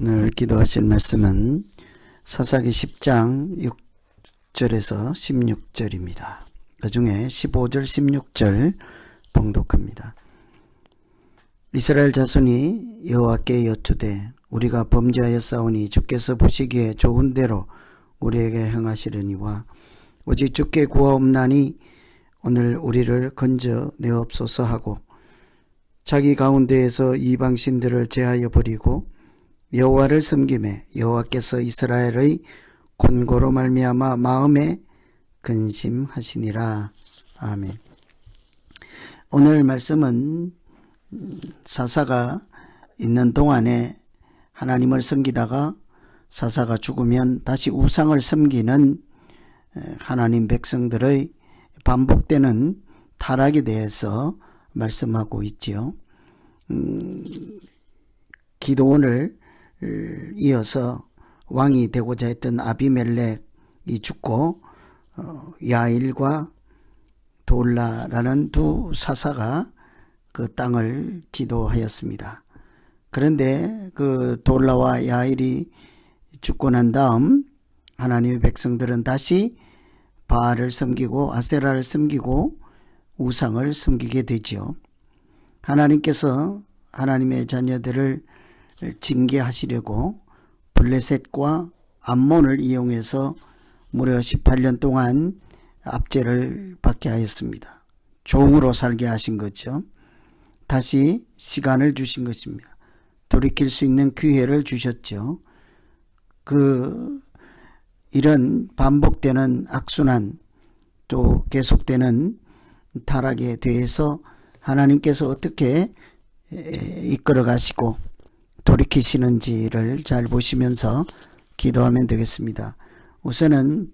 오늘 기도하실 말씀은 사사기 10장 6절에서 16절입니다. 그 중에 15절 16절 봉독합니다. 이스라엘 자손이 여호와께 여쭈되 우리가 범죄하였사오니 주께서 보시기에 좋은 대로 우리에게 행하시려니와 오직 주께 구하옵나니 오늘 우리를 건져 내옵소서 하고 자기 가운데에서 이방신들을 제하여 버리고 여호와를 섬기매 여호와께서 이스라엘의 곤고로 말미암아 마음에 근심하시니라. 아멘. 오늘 말씀은 사사가 있는 동안에 하나님을 섬기다가 사사가 죽으면 다시 우상을 섬기는 하나님 백성들의 반복되는 타락에 대해서 말씀하고 있지요. 기드온을 이어서 왕이 되고자 했던 아비멜렉이 죽고 야일과 돌라라는 두 사사가 그 땅을 지도하였습니다. 그런데 그 돌라와 야일이 죽고 난 다음 하나님의 백성들은 다시 바알을 섬기고 아세라를 섬기고 우상을 섬기게 되지요. 하나님께서 하나님의 자녀들을 징계하시려고 블레셋과 암몬을 이용해서 무려 18년 동안 압제를 받게 하였습니다. 종으로 살게 하신 거죠. 다시 시간을 주신 것입니다. 돌이킬 수 있는 기회를 주셨죠. 이런 반복되는 악순환 또 계속되는 타락에 대해서 하나님께서 어떻게 이끌어 가시고 돌이키시는지를 잘 보시면서 기도하면 되겠습니다. 우선은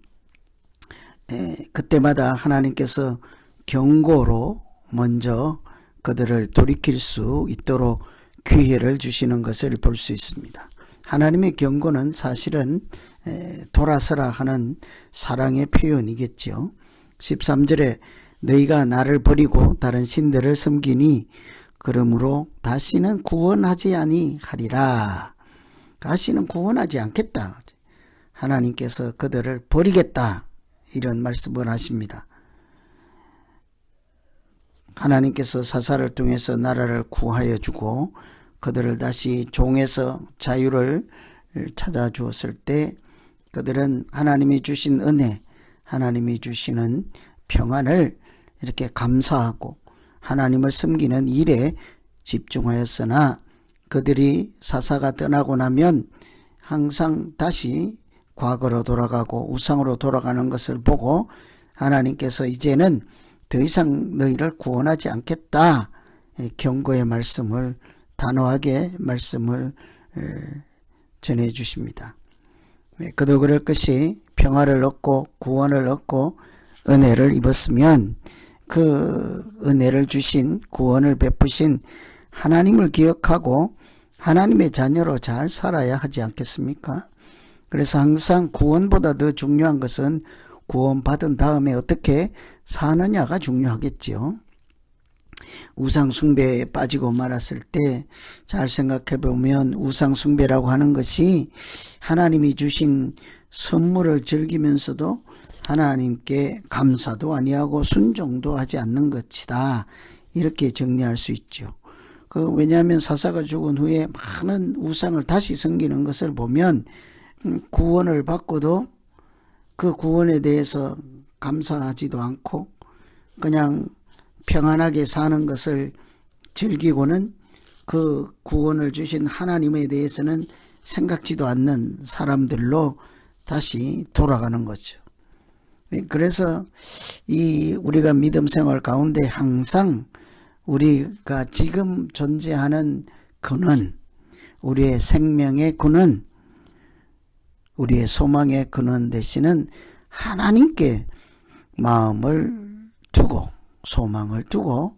그때마다 하나님께서 경고로 먼저 그들을 돌이킬 수 있도록 기회를 주시는 것을 볼 수 있습니다. 하나님의 경고는 사실은 돌아서라 하는 사랑의 표현이겠죠. 13절에 너희가 나를 버리고 다른 신들을 섬기니 그러므로 다시는 구원하지 아니하리라. 다시는 구원하지 않겠다. 하나님께서 그들을 버리겠다. 이런 말씀을 하십니다. 하나님께서 사사를 통해서 나라를 구하여 주고 그들을 다시 종에서 자유를 찾아주었을 때 그들은 하나님이 주신 은혜, 하나님이 주시는 평안을 이렇게 감사하고 하나님을 섬기는 일에 집중하였으나 그들이 사사가 떠나고 나면 항상 다시 과거로 돌아가고 우상으로 돌아가는 것을 보고 하나님께서 이제는 더 이상 너희를 구원하지 않겠다. 경고의 말씀을 단호하게 말씀을 전해 주십니다. 그도 그럴 것이 평화를 얻고 구원을 얻고 은혜를 입었으면 그 은혜를 주신 구원을 베푸신 하나님을 기억하고 하나님의 자녀로 잘 살아야 하지 않겠습니까? 그래서 항상 구원보다 더 중요한 것은 구원받은 다음에 어떻게 사느냐가 중요하겠죠. 우상 숭배에 빠지고 말았을 때 잘 생각해 보면 우상 숭배라고 하는 것이 하나님이 주신 선물을 즐기면서도 하나님께 감사도 아니하고 순종도 하지 않는 것이다. 이렇게 정리할 수 있죠. 왜냐하면 사사가 죽은 후에 많은 우상을 다시 섬기는 것을 보면 구원을 받고도 그 구원에 대해서 감사하지도 않고 그냥 평안하게 사는 것을 즐기고는 그 구원을 주신 하나님에 대해서는 생각지도 않는 사람들로 다시 돌아가는 거죠. 그래서 우리가 믿음 생활 가운데 항상 우리가 지금 존재하는 근원, 우리의 생명의 근원, 우리의 소망의 근원 되시는 하나님께 마음을 두고 소망을 두고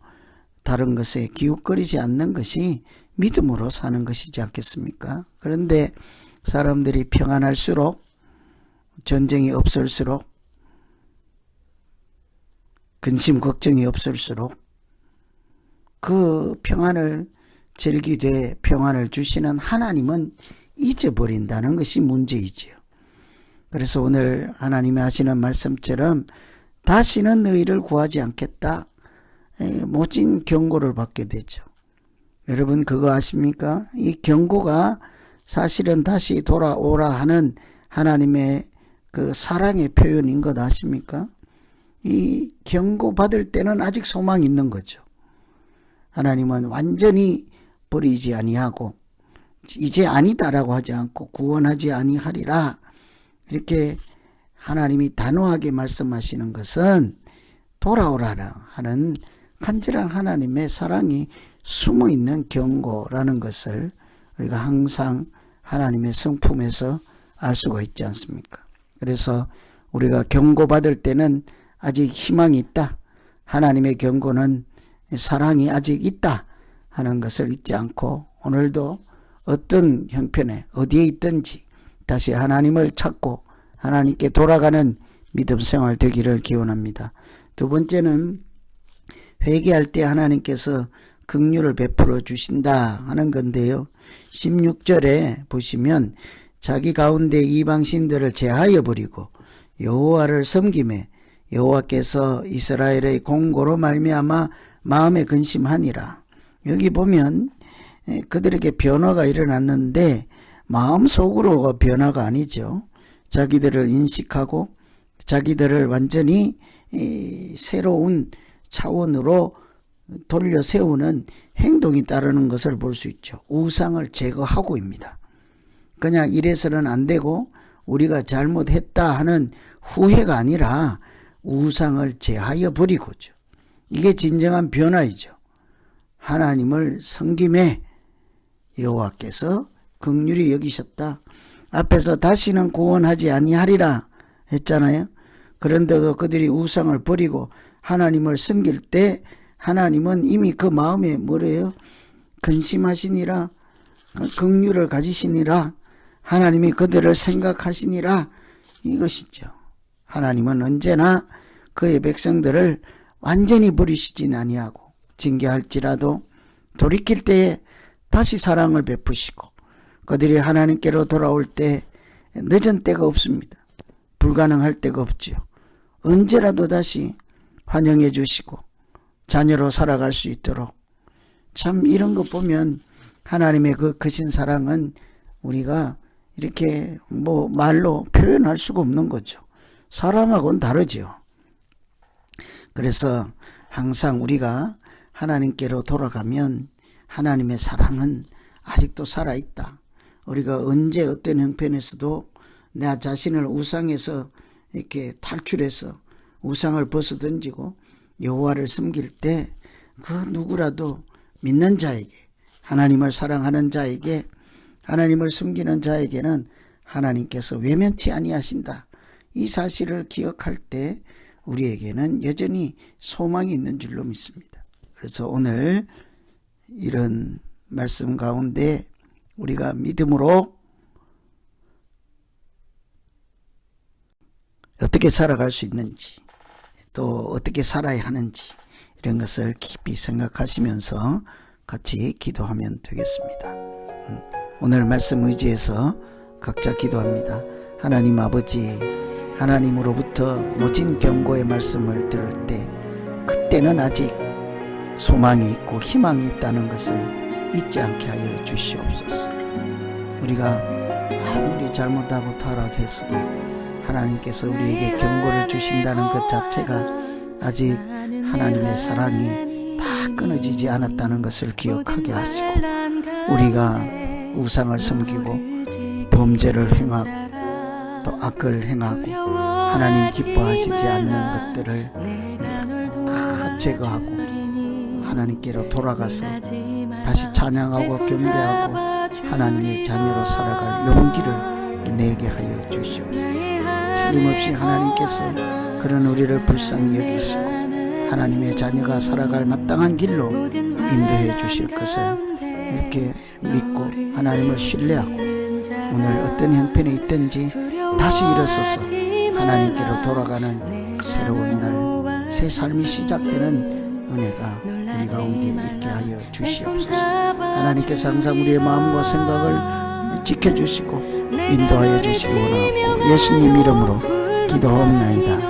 다른 것에 기웃거리지 않는 것이 믿음으로 사는 것이지 않겠습니까? 그런데 사람들이 평안할수록 전쟁이 없을수록 근심 걱정이 없을수록 그 평안을 즐기되 평안을 주시는 하나님은 잊어버린다는 것이 문제이지요. 그래서 오늘 하나님이 하시는 말씀처럼 다시는 너희를 구하지 않겠다, 모진 경고를 받게 되죠. 여러분 그거 아십니까? 이 경고가 사실은 다시 돌아오라 하는 하나님의 그 사랑의 표현인 것 아십니까? 이 경고 받을 때는 아직 소망이 있는 거죠. 하나님은 완전히 버리지 아니하고 이제 아니다라고 하지 않고 구원하지 아니하리라, 이렇게 하나님이 단호하게 말씀하시는 것은 돌아오라 하는 간절한 하나님의 사랑이 숨어있는 경고라는 것을 우리가 항상 하나님의 성품에서 알 수가 있지 않습니까? 그래서 우리가 경고받을 때는 아직 희망이 있다, 하나님의 경고는 사랑이 아직 있다 하는 것을 잊지 않고 오늘도 어떤 형편에 어디에 있든지 다시 하나님을 찾고 하나님께 돌아가는 믿음 생활 되기를 기원합니다. 두 번째는 회개할 때 하나님께서 긍휼을 베풀어 주신다 하는 건데요. 16절에 보시면 자기 가운데 이방신들을 제하여 버리고 여호와를 섬기매 여호와께서 이스라엘의 공고로 말미암아 마음에 근심하니라. 여기 보면 그들에게 변화가 일어났는데 마음속으로 변화가 아니죠. 자기들을 인식하고 자기들을 완전히 새로운 차원으로 돌려 세우는 행동이 따르는 것을 볼 수 있죠. 우상을 제거하고입니다. 그냥 이래서는 안 되고 우리가 잘못했다 하는 후회가 아니라 우상을 제하여 버리고죠. 이게 진정한 변화이죠. 하나님을 섬김에 여호와께서 긍휼히 여기셨다. 앞에서 다시는 구원하지 아니하리라 했잖아요. 그런데도 그들이 우상을 버리고 하나님을 섬길 때 하나님은 이미 그 마음에 뭐래요? 근심하시니라, 긍휼을 가지시니라, 하나님이 그들을 생각하시니라, 이것이죠. 하나님은 언제나 그의 백성들을 완전히 버리시진 아니하고 징계할지라도 돌이킬 때에 다시 사랑을 베푸시고 그들이 하나님께로 돌아올 때 늦은 때가 없습니다. 불가능할 때가 없죠. 언제라도 다시 환영해 주시고 자녀로 살아갈 수 있도록, 참 이런 것 보면 하나님의 그 크신 사랑은 우리가 이렇게 말로 표현할 수가 없는 거죠. 사랑하고는 다르죠. 그래서 항상 우리가 하나님께로 돌아가면 하나님의 사랑은 아직도 살아있다. 우리가 언제 어떤 형편에서도 나 자신을 우상에서 이렇게 탈출해서 우상을 벗어던지고 여호와를 섬길 때 그 누구라도 믿는 자에게, 하나님을 사랑하는 자에게, 하나님을 섬기는 자에게는 하나님께서 외면치 아니하신다. 이 사실을 기억할 때 우리에게는 여전히 소망이 있는 줄로 믿습니다. 그래서 오늘 이런 말씀 가운데 우리가 믿음으로 어떻게 살아갈 수 있는지, 또 어떻게 살아야 하는지, 이런 것을 깊이 생각하시면서 같이 기도하면 되겠습니다. 오늘 말씀 의지해서 각자 기도합니다. 하나님 아버지, 하나님으로부터 모진 경고의 말씀을 들을 때 그때는 아직 소망이 있고 희망이 있다는 것을 잊지 않게 하여 주시옵소서. 우리가 아무리 잘못하고 타락했어도 하나님께서 우리에게 경고를 주신다는 것 자체가 아직 하나님의 사랑이 다 끊어지지 않았다는 것을 기억하게 하시고, 우리가 우상을 섬기고 범죄를 행하고 또 악을 행하고 하나님 기뻐하시지 않는 것들을 다 제거하고 하나님께로 돌아가서 다시 찬양하고 경배하고 하나님의 자녀로 살아갈 용기를 내게 하여 주시옵소서. 틀림없이 하나님께서 그런 우리를 불쌍히 여기시고 하나님의 자녀가 살아갈 마땅한 길로 인도해 주실 것을 이렇게 믿고 하나님을 신뢰하고 오늘 어떤 형편에 있든지 다시 일어서서 하나님께로 돌아가는 새로운 날, 새 삶이 시작되는 은혜가 우리 가운데 있게 하여 주시옵소서. 하나님께서 항상 우리의 마음과 생각을 지켜주시고 인도하여 주시기 원하고 예수님 이름으로 기도하옵나이다.